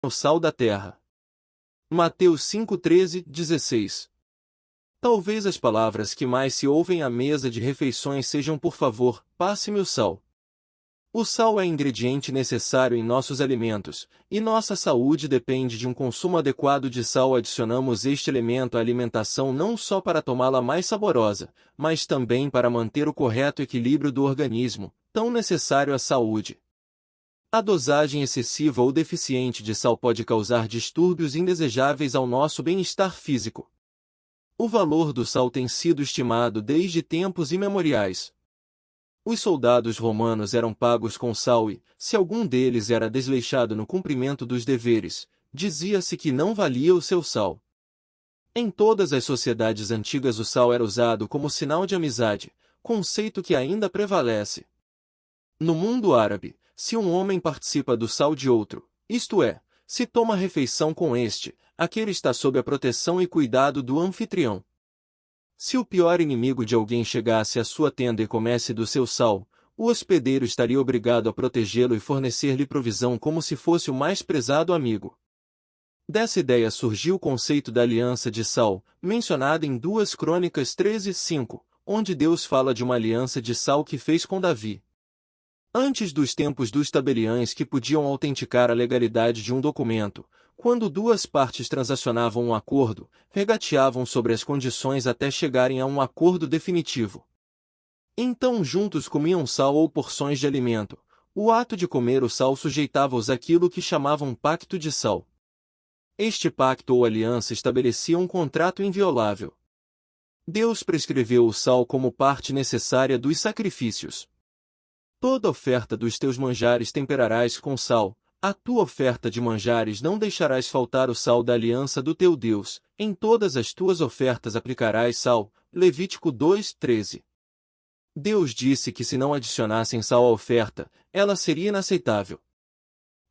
o sal da terra. Mateus 5:13-16. Talvez as palavras que mais se ouvem à mesa de refeições sejam por favor, passe-me o sal. O sal é ingrediente necessário em nossos alimentos, e nossa saúde depende de um consumo adequado de sal. Adicionamos este elemento à alimentação não só para tomá-la mais saborosa, mas também para manter o correto equilíbrio do organismo, tão necessário à saúde. A dosagem excessiva ou deficiente de sal pode causar distúrbios indesejáveis ao nosso bem-estar físico. O valor do sal tem sido estimado desde tempos imemoriais. Os soldados romanos eram pagos com sal e, se algum deles era desleixado no cumprimento dos deveres, dizia-se que não valia o seu sal. Em todas as sociedades antigas o sal era usado como sinal de amizade, conceito que ainda prevalece. No mundo árabe, se um homem participa do sal de outro, isto é, se toma refeição com este, aquele está sob a proteção e cuidado do anfitrião. Se o pior inimigo de alguém chegasse à sua tenda e comesse do seu sal, o hospedeiro estaria obrigado a protegê-lo e fornecer-lhe provisão como se fosse o mais prezado amigo. Dessa ideia surgiu o conceito da aliança de sal, mencionado em 2 Crônicas 13:5, onde Deus fala de uma aliança de sal que fez com Davi. Antes dos tempos dos tabeliães que podiam autenticar a legalidade de um documento, quando duas partes transacionavam um acordo, regateavam sobre as condições até chegarem a um acordo definitivo. Então juntos comiam sal ou porções de alimento. O ato de comer o sal sujeitava-os àquilo que chamavam pacto de sal. Este pacto ou aliança estabelecia um contrato inviolável. Deus prescreveu o sal como parte necessária dos sacrifícios. Toda oferta dos teus manjares temperarás com sal. A tua oferta de manjares não deixarás faltar o sal da aliança do teu Deus, em todas as tuas ofertas aplicarás sal. Levítico 2:13. Deus disse que se não adicionassem sal à oferta, ela seria inaceitável.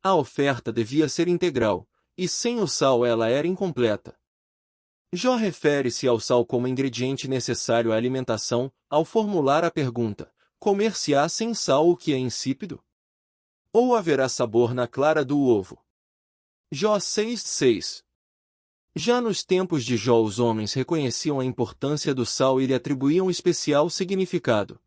A oferta devia ser integral, e sem o sal ela era incompleta. Jó refere-se ao sal como ingrediente necessário à alimentação, ao formular a pergunta: comer-se-á sem sal o que é insípido? Ou haverá sabor na clara do ovo? Jó 6:6. Já nos tempos de Jó os homens reconheciam a importância do sal e lhe atribuíam especial significado.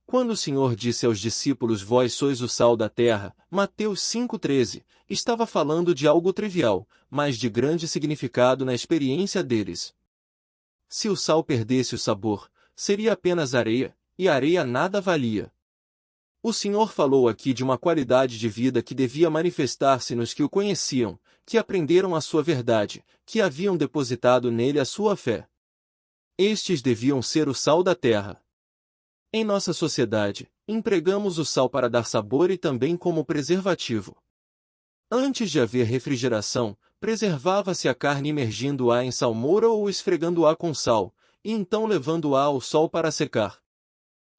Quando o Senhor disse aos discípulos: vós sois o sal da terra, Mateus 5:13, estava falando de algo trivial, mas de grande significado na experiência deles. Se o sal perdesse o sabor, seria apenas areia, e a areia nada valia. O Senhor falou aqui de uma qualidade de vida que devia manifestar-se nos que o conheciam, que aprenderam a sua verdade, que haviam depositado nele a sua fé. Estes deviam ser o sal da terra. Em nossa sociedade, empregamos o sal para dar sabor e também como preservativo. Antes de haver refrigeração, preservava-se a carne imergindo-a em salmoura ou esfregando-a com sal, e então levando-a ao sol para secar.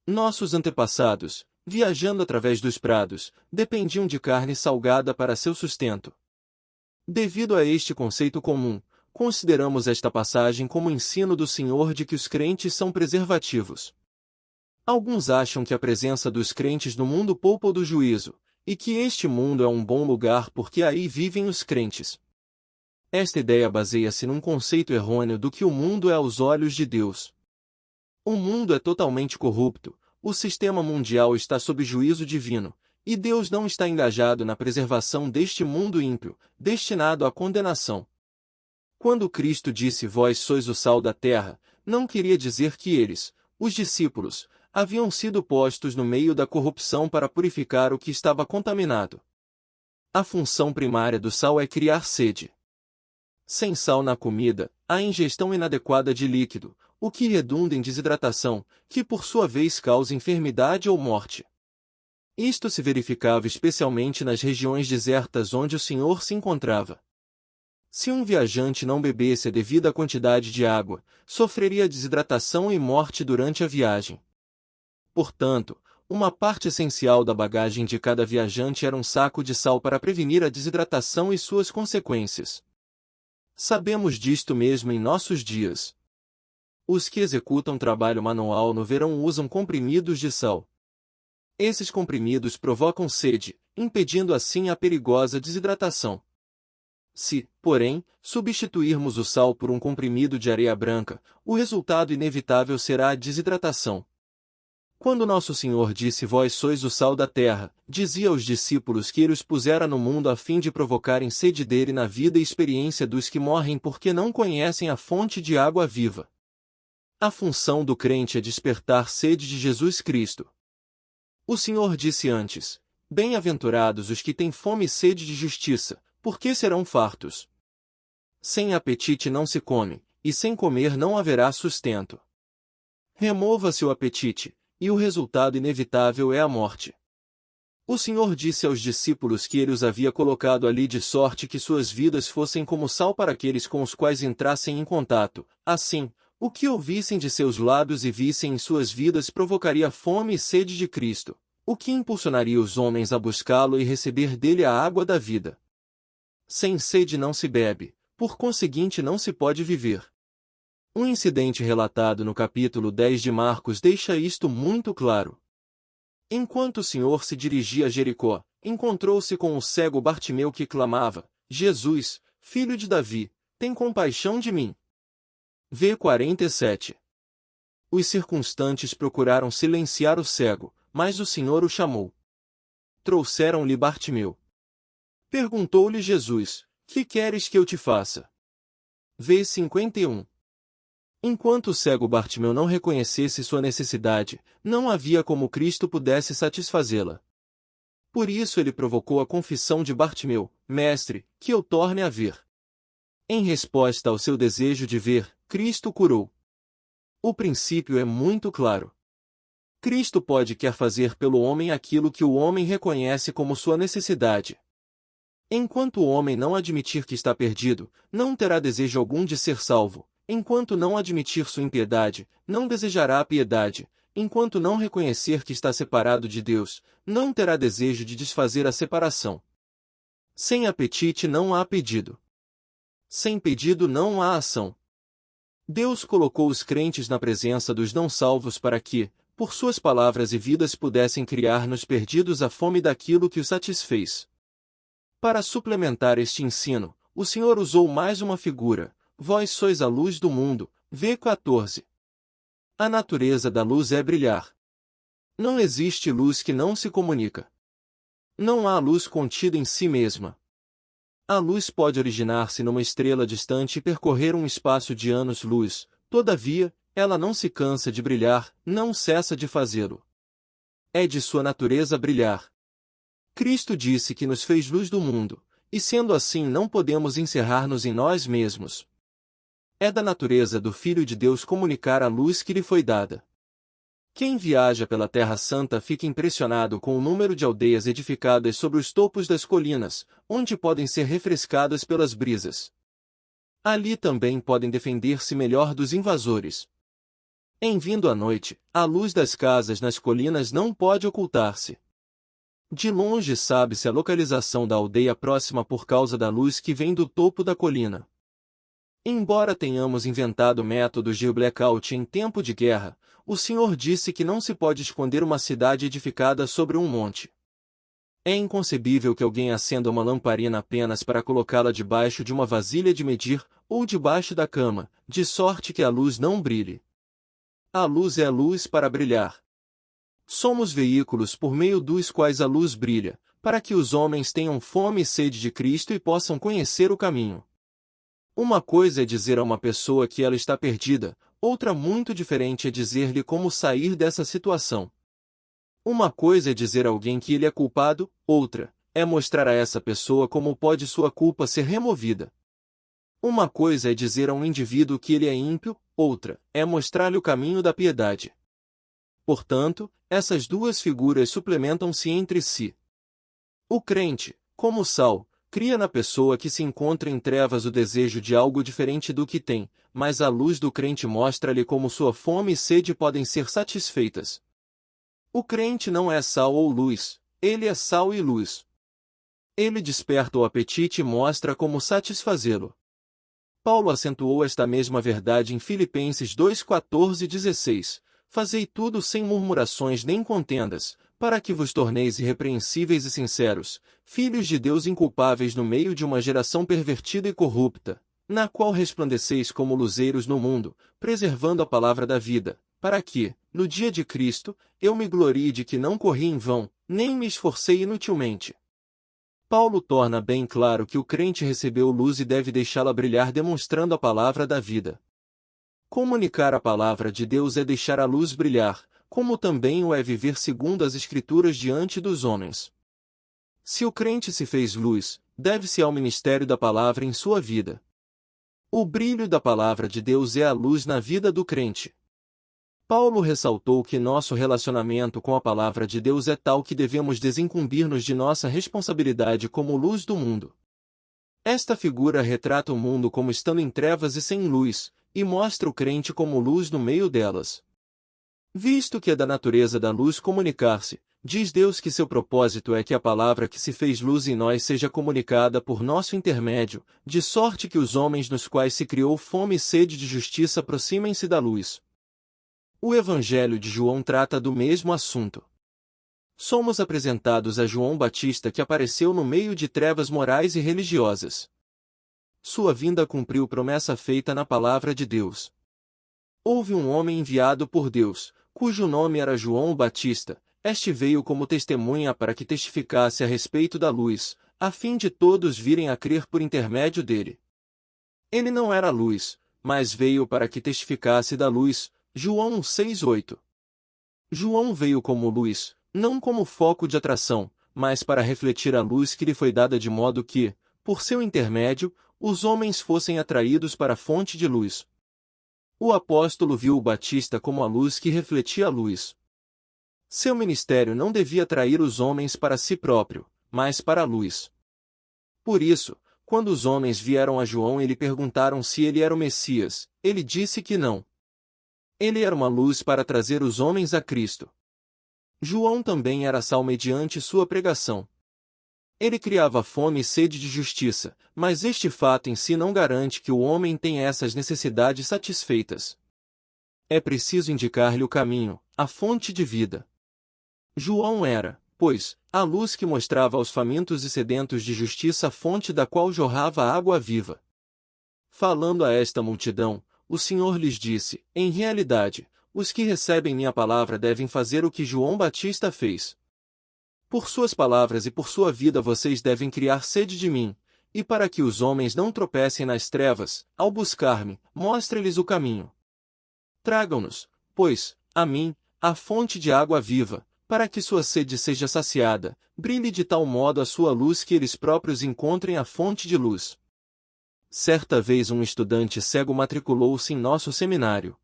Nossos antepassados, viajando através dos prados, dependiam de carne salgada para seu sustento. Devido a este conceito comum, consideramos esta passagem como ensino do Senhor de que os crentes são preservativos. Alguns acham que a presença dos crentes no mundo poupa do juízo, e que este mundo é um bom lugar porque aí vivem os crentes. Esta ideia baseia-se num conceito errôneo do que o mundo é aos olhos de Deus. O mundo é totalmente corrupto, o sistema mundial está sob juízo divino, e Deus não está engajado na preservação deste mundo ímpio, destinado à condenação. Quando Cristo disse vós sois o sal da terra, não queria dizer que eles, os discípulos, haviam sido postos no meio da corrupção para purificar o que estava contaminado. A função primária do sal é criar sede. Sem sal na comida, há ingestão inadequada de líquido, o que redunda em desidratação, que por sua vez causa enfermidade ou morte. Isto se verificava especialmente nas regiões desertas onde o Senhor se encontrava. Se um viajante não bebesse a devida quantidade de água, sofreria desidratação e morte durante a viagem. Portanto, uma parte essencial da bagagem de cada viajante era um saco de sal para prevenir a desidratação e suas consequências. Sabemos disto mesmo em nossos dias. Os que executam trabalho manual no verão usam comprimidos de sal. Esses comprimidos provocam sede, impedindo assim a perigosa desidratação. Se, porém, substituirmos o sal por um comprimido de areia branca, o resultado inevitável será a desidratação. Quando Nosso Senhor disse vós sois o sal da terra, dizia aos discípulos que ele os pusera no mundo a fim de provocarem sede dele na vida e experiência dos que morrem porque não conhecem a fonte de água viva. A função do crente é despertar sede de Jesus Cristo. O Senhor disse antes, bem-aventurados os que têm fome e sede de justiça, porque serão fartos. Sem apetite não se come, e sem comer não haverá sustento. Remova-se o apetite, e o resultado inevitável é a morte. O Senhor disse aos discípulos que ele os havia colocado ali de sorte que suas vidas fossem como sal para aqueles com os quais entrassem em contato. Assim, o que ouvissem de seus lábios e vissem em suas vidas provocaria fome e sede de Cristo, o que impulsionaria os homens a buscá-lo e receber dele a água da vida. Sem sede não se bebe, por conseguinte não se pode viver. Um incidente relatado no capítulo 10 de Marcos deixa isto muito claro. Enquanto o Senhor se dirigia a Jericó, encontrou-se com o cego Bartimeu que clamava, Jesus, filho de Davi, tem compaixão de mim. V 47. Os circunstantes procuraram silenciar o cego, mas o Senhor o chamou. Trouxeram-lhe Bartimeu. Perguntou-lhe Jesus, que queres que eu te faça? V 51. Enquanto o cego Bartimeu não reconhecesse sua necessidade, não havia como Cristo pudesse satisfazê-la. Por isso ele provocou a confissão de Bartimeu, Mestre, que eu torne a ver. Em resposta ao seu desejo de ver, Cristo curou. O princípio é muito claro. Cristo quer fazer pelo homem aquilo que o homem reconhece como sua necessidade. Enquanto o homem não admitir que está perdido, não terá desejo algum de ser salvo. Enquanto não admitir sua impiedade, não desejará a piedade. Enquanto não reconhecer que está separado de Deus, não terá desejo de desfazer a separação. Sem apetite não há pedido. Sem pedido não há ação. Deus colocou os crentes na presença dos não salvos para que, por suas palavras e vidas pudessem criar nos perdidos a fome daquilo que os satisfez. Para suplementar este ensino, o Senhor usou mais uma figura. Vós sois a luz do mundo. V 14. A natureza da luz é brilhar. Não existe luz que não se comunica. Não há luz contida em si mesma. A luz pode originar-se numa estrela distante e percorrer um espaço de anos-luz, todavia, ela não se cansa de brilhar, não cessa de fazê-lo. É de sua natureza brilhar. Cristo disse que nos fez luz do mundo, e sendo assim não podemos encerrar-nos em nós mesmos. É da natureza do Filho de Deus comunicar a luz que lhe foi dada. Quem viaja pela Terra Santa fica impressionado com o número de aldeias edificadas sobre os topos das colinas, onde podem ser refrescadas pelas brisas. Ali também podem defender-se melhor dos invasores. Em vindo a noite, a luz das casas nas colinas não pode ocultar-se. De longe sabe-se a localização da aldeia próxima por causa da luz que vem do topo da colina. Embora tenhamos inventado métodos de blackout em tempo de guerra, o Senhor disse que não se pode esconder uma cidade edificada sobre um monte. É inconcebível que alguém acenda uma lamparina apenas para colocá-la debaixo de uma vasilha de medir, ou debaixo da cama, de sorte que a luz não brilhe. A luz é a luz para brilhar. Somos veículos por meio dos quais a luz brilha, para que os homens tenham fome e sede de Cristo e possam conhecer o caminho. Uma coisa é dizer a uma pessoa que ela está perdida, outra muito diferente é dizer-lhe como sair dessa situação. Uma coisa é dizer a alguém que ele é culpado, outra é mostrar a essa pessoa como pode sua culpa ser removida. Uma coisa é dizer a um indivíduo que ele é ímpio, outra é mostrar-lhe o caminho da piedade. Portanto, essas duas figuras suplementam-se entre si. O crente, como sal, cria na pessoa que se encontra em trevas o desejo de algo diferente do que tem, mas a luz do crente mostra-lhe como sua fome e sede podem ser satisfeitas. O crente não é sal ou luz, ele é sal e luz. Ele desperta o apetite e mostra como satisfazê-lo. Paulo acentuou esta mesma verdade em Filipenses 2:14 e 16. Fazei tudo sem murmurações nem contendas, para que vos torneis irrepreensíveis e sinceros, filhos de Deus inculpáveis no meio de uma geração pervertida e corrupta, na qual resplandeceis como luzeiros no mundo, preservando a palavra da vida, para que, no dia de Cristo, eu me glorie de que não corri em vão, nem me esforcei inutilmente. Paulo torna bem claro que o crente recebeu luz e deve deixá-la brilhar demonstrando a palavra da vida. Comunicar a palavra de Deus é deixar a luz brilhar, como também o é viver segundo as Escrituras diante dos homens. Se o crente se fez luz, deve-se ao ministério da palavra em sua vida. O brilho da palavra de Deus é a luz na vida do crente. Paulo ressaltou que nosso relacionamento com a palavra de Deus é tal que devemos desincumbir-nos de nossa responsabilidade como luz do mundo. Esta figura retrata o mundo como estando em trevas e sem luz, e mostra o crente como luz no meio delas. Visto que é da natureza da luz comunicar-se, diz Deus que seu propósito é que a palavra que se fez luz em nós seja comunicada por nosso intermédio, de sorte que os homens nos quais se criou fome e sede de justiça aproximem-se da luz. O Evangelho de João trata do mesmo assunto. Somos apresentados a João Batista que apareceu no meio de trevas morais e religiosas. Sua vinda cumpriu promessa feita na palavra de Deus. Houve um homem enviado por Deus, cujo nome era João Batista. Este veio como testemunha para que testificasse a respeito da luz, a fim de todos virem a crer por intermédio dele. Ele não era luz, mas veio para que testificasse da luz. João 6:8. João veio como luz, não como foco de atração, mas para refletir a luz que lhe foi dada de modo que, por seu intermédio, os homens fossem atraídos para a fonte de luz. O apóstolo viu o Batista como a luz que refletia a luz. Seu ministério não devia atrair os homens para si próprio, mas para a luz. Por isso, quando os homens vieram a João e lhe perguntaram se ele era o Messias, ele disse que não. Ele era uma luz para trazer os homens a Cristo. João também era sal mediante sua pregação. Ele criava fome e sede de justiça, mas este fato em si não garante que o homem tenha essas necessidades satisfeitas. É preciso indicar-lhe o caminho, a fonte de vida. João era, pois, a luz que mostrava aos famintos e sedentos de justiça a fonte da qual jorrava a água viva. Falando a esta multidão, o Senhor lhes disse: em realidade, os que recebem minha palavra devem fazer o que João Batista fez. Por suas palavras e por sua vida vocês devem criar sede de mim, e para que os homens não tropecem nas trevas, ao buscar-me, mostre-lhes o caminho. Tragam-nos, pois, a mim, a fonte de água viva, para que sua sede seja saciada, brilhe de tal modo a sua luz que eles próprios encontrem a fonte de luz. Certa vez um estudante cego matriculou-se em nosso seminário.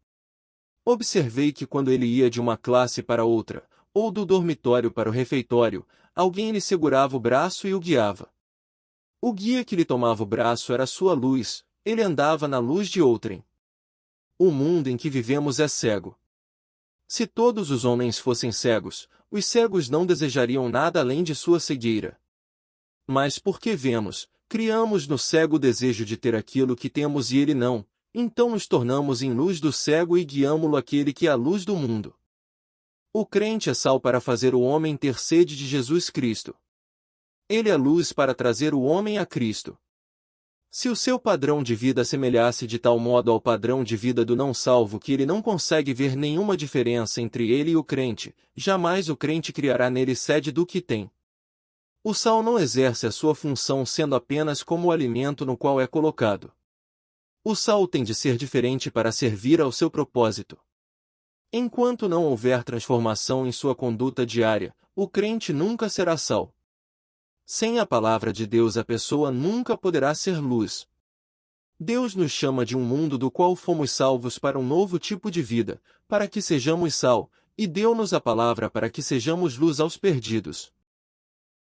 Observei que quando ele ia de uma classe para outra, ou do dormitório para o refeitório, alguém lhe segurava o braço e o guiava. O guia que lhe tomava o braço era sua luz, ele andava na luz de outrem. O mundo em que vivemos é cego. Se todos os homens fossem cegos, os cegos não desejariam nada além de sua cegueira. Mas porque vemos, criamos no cego o desejo de ter aquilo que temos e ele não, então nos tornamos em luz do cego e guiamo-lo àquele que é a luz do mundo. O crente é sal para fazer o homem ter sede de Jesus Cristo. Ele é luz para trazer o homem a Cristo. Se o seu padrão de vida assemelhasse de tal modo ao padrão de vida do não salvo que ele não consegue ver nenhuma diferença entre ele e o crente, jamais o crente criará nele sede do que tem. O sal não exerce a sua função sendo apenas como o alimento no qual é colocado. O sal tem de ser diferente para servir ao seu propósito. Enquanto não houver transformação em sua conduta diária, o crente nunca será sal. Sem a palavra de Deus a pessoa nunca poderá ser luz. Deus nos chama de um mundo do qual fomos salvos para um novo tipo de vida, para que sejamos sal, e deu-nos a palavra para que sejamos luz aos perdidos.